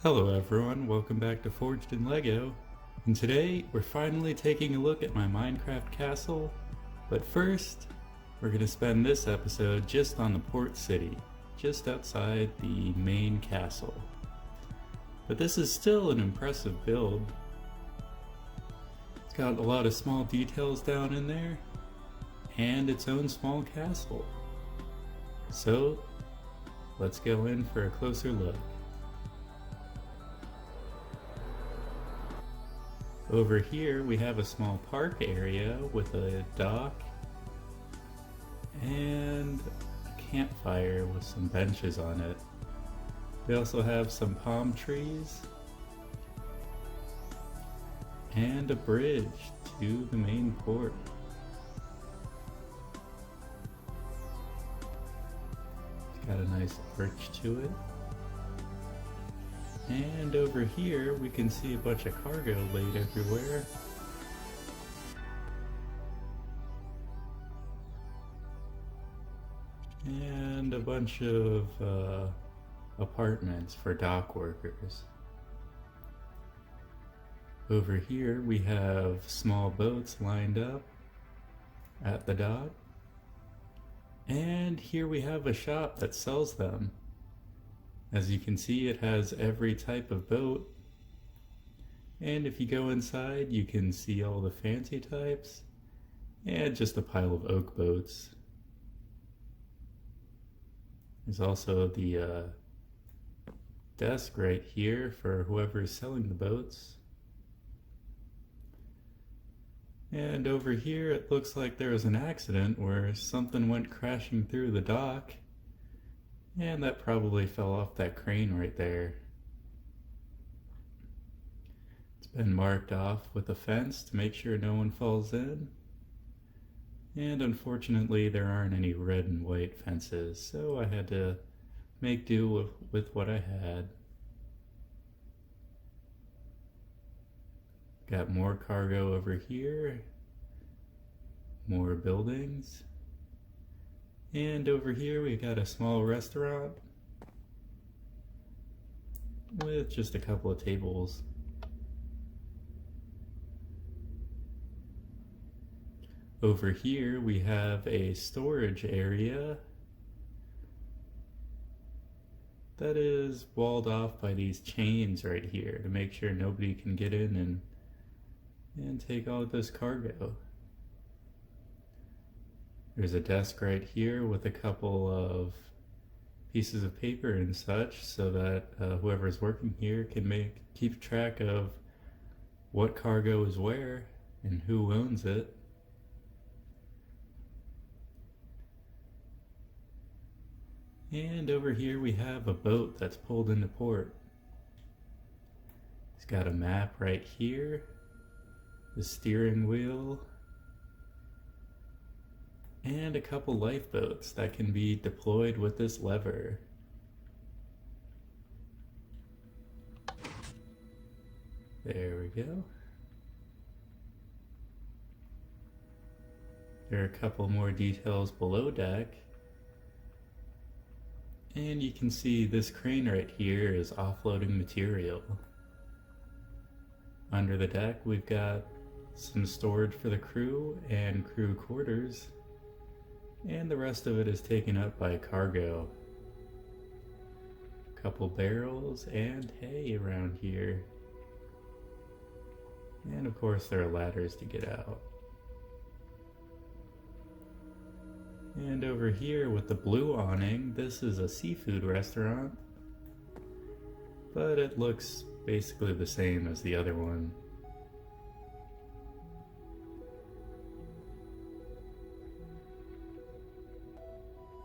Hello everyone, welcome back to Forged in LEGO, and today we're finally taking a look at my Minecraft castle, but first we're going to spend this episode just on the port city, just outside the main castle. But this is still an impressive build. It's got a lot of small details down in there, and its own small castle. So let's go in for a closer look. Over here we have a small park area with a dock and a campfire with some benches on it. We also have some palm trees and a bridge to the main port. It's got a nice arch to it. And over here we can see a bunch of cargo laid everywhere. And a bunch of apartments for dock workers. Over here we have small boats lined up at the dock. And here we have a shop that sells them. As you can see, it has every type of boat, and if you go inside you can see all the fancy types and just a pile of oak boats. There's also the desk right here for whoever's selling the boats. And over here it looks like there was an accident where something went crashing through the dock. And that probably fell off that crane right there. It's been marked off with a fence to make sure no one falls in. And unfortunately there aren't any red and white fences, so I had to make do with what I had. Got more cargo over here. More buildings. And over here we got a small restaurant with just a couple of tables. Over here we have a storage area that is walled off by these chains right here to make sure nobody can get in and take all of this cargo. There's a desk right here with a couple of pieces of paper and such so that whoever's working here can keep track of what cargo is where and who owns it. And over here we have a boat that's pulled into port. It's got a map right here, the steering wheel, and a couple lifeboats that can be deployed with this lever. There we go. There are a couple more details below deck. And you can see this crane right here is offloading material. Under the deck we've got some storage for the crew and crew quarters. And the rest of it is taken up by cargo. Couple barrels and hay around here. And of course there are ladders to get out. And over here with the blue awning, this is a seafood restaurant. But it looks basically the same as the other one.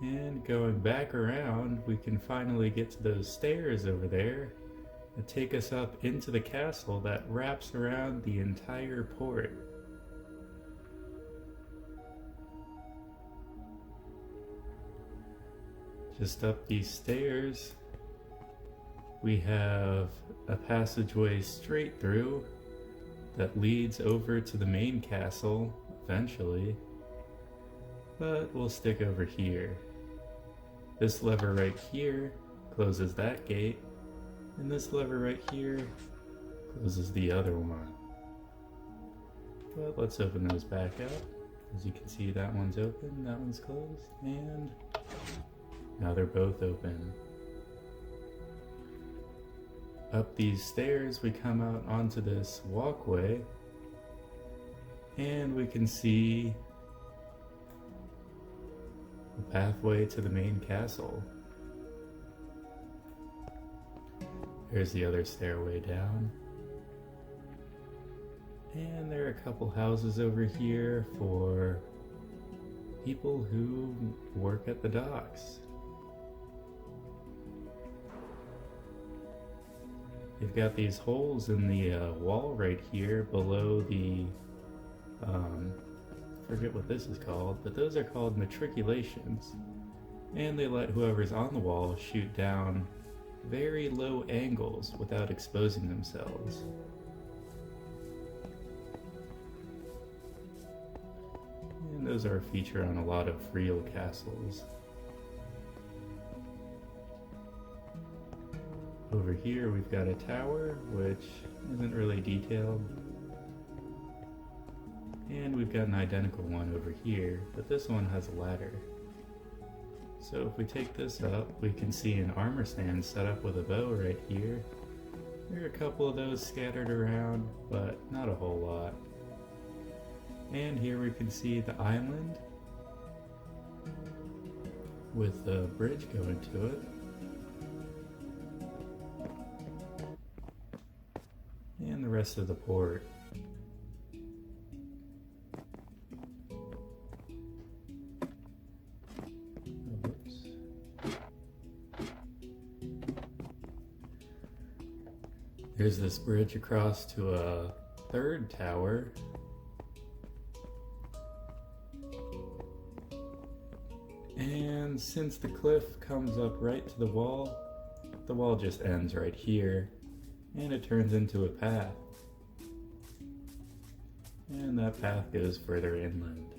And going back around, we can finally get to those stairs over there that take us up into the castle that wraps around the entire port. Just up these stairs, we have a passageway straight through that leads over to the main castle eventually, but we'll stick over here. This lever right here closes that gate, And this lever right here closes the other one. But let's open those back up. As you can see, that one's open, that one's closed, and now they're both open. Up these stairs, we come out onto this walkway, and we can see the pathway to the main castle. There's the other stairway down. And there are a couple houses over here for people who work at the docks. You've got these holes in the wall right here below the, forget what this is called, but those are called matriculations. And they let whoever's on the wall shoot down very low angles without exposing themselves. And those are a feature on a lot of real castles. Over here we've got a tower, which isn't really detailed. And we've got an identical one over here, but this one has a ladder. So if we take this up, we can see an armor stand set up with a bow right here. There are a couple of those scattered around, but not a whole lot. And here we can see the island with a bridge going to it. And the rest of the port. There's this bridge across to a third tower. And since the cliff comes up right to the wall just ends right here, and it turns into a path. And that path goes further inland.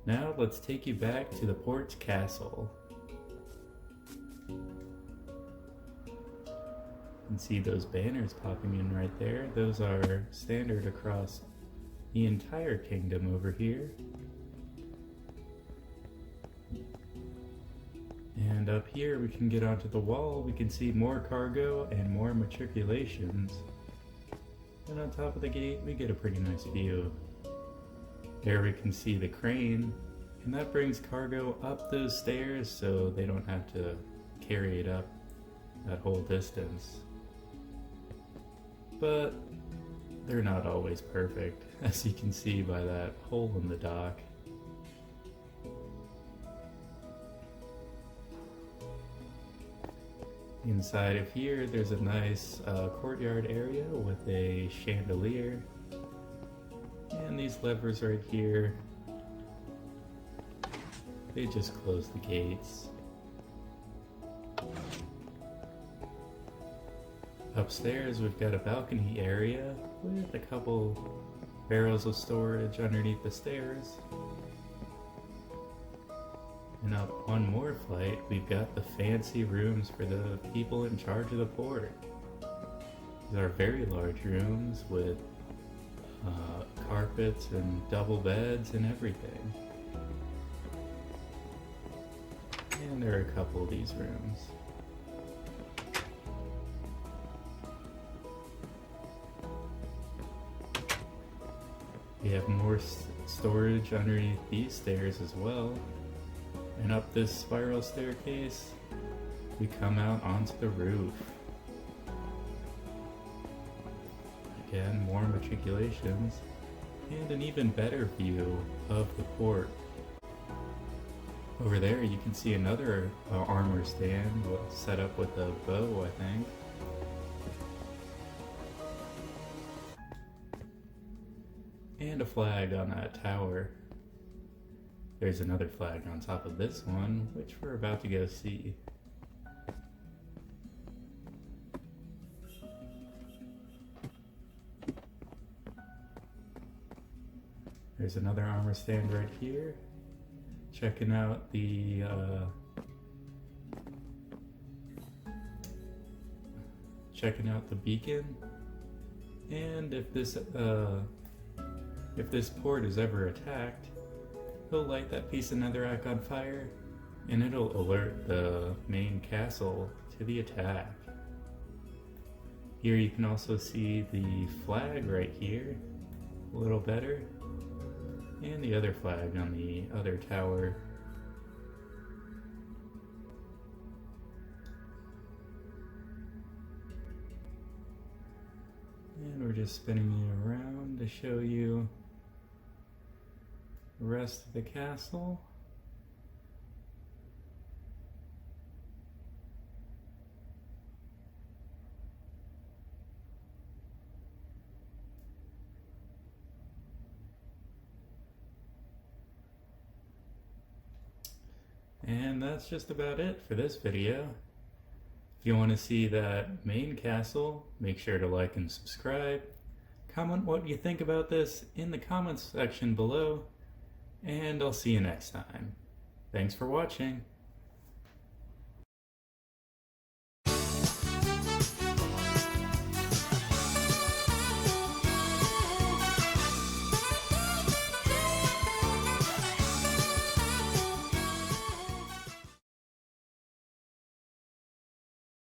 Now let's take you back to the port's castle. You can see those banners popping in right there. Those are standard across the entire kingdom over here. And up here we can get onto the wall, we can see more cargo and more matriculations. And on top of the gate we get a pretty nice view. There we can see the crane, and that brings cargo up those stairs so they don't have to carry it up that whole distance. But they're not always perfect, as you can see by that hole in the dock. Inside of here, there's a nice courtyard area with a chandelier. And these levers right here, they just close the gates. Upstairs, we've got a balcony area with a couple barrels of storage underneath the stairs. And up one more flight, we've got the fancy rooms for the people in charge of the port. These are very large rooms with carpets and double beds and everything. And there are a couple of these rooms. We have more storage underneath these stairs as well. And up this spiral staircase, we come out onto the roof. Again, more matriculations, and an even better view of the port. Over there you can see another armor stand set up with a bow, I think. And a flag on that tower. There's another flag on top of this one, which we're about to go see. There's another armor stand right here. Checking out the checking out the beacon. And if this port is ever attacked, he'll light that piece of netherrack on fire, and it'll alert the main castle to the attack. Here you can also see the flag right here, a little better, and the other flag on the other tower. And we're just spinning you around to show you the rest of the castle. And that's just about it for this video. If you want to see that main castle, make sure to like and subscribe. Comment what you think about this in the comments section below, and I'll see you next time. Thanks for watching.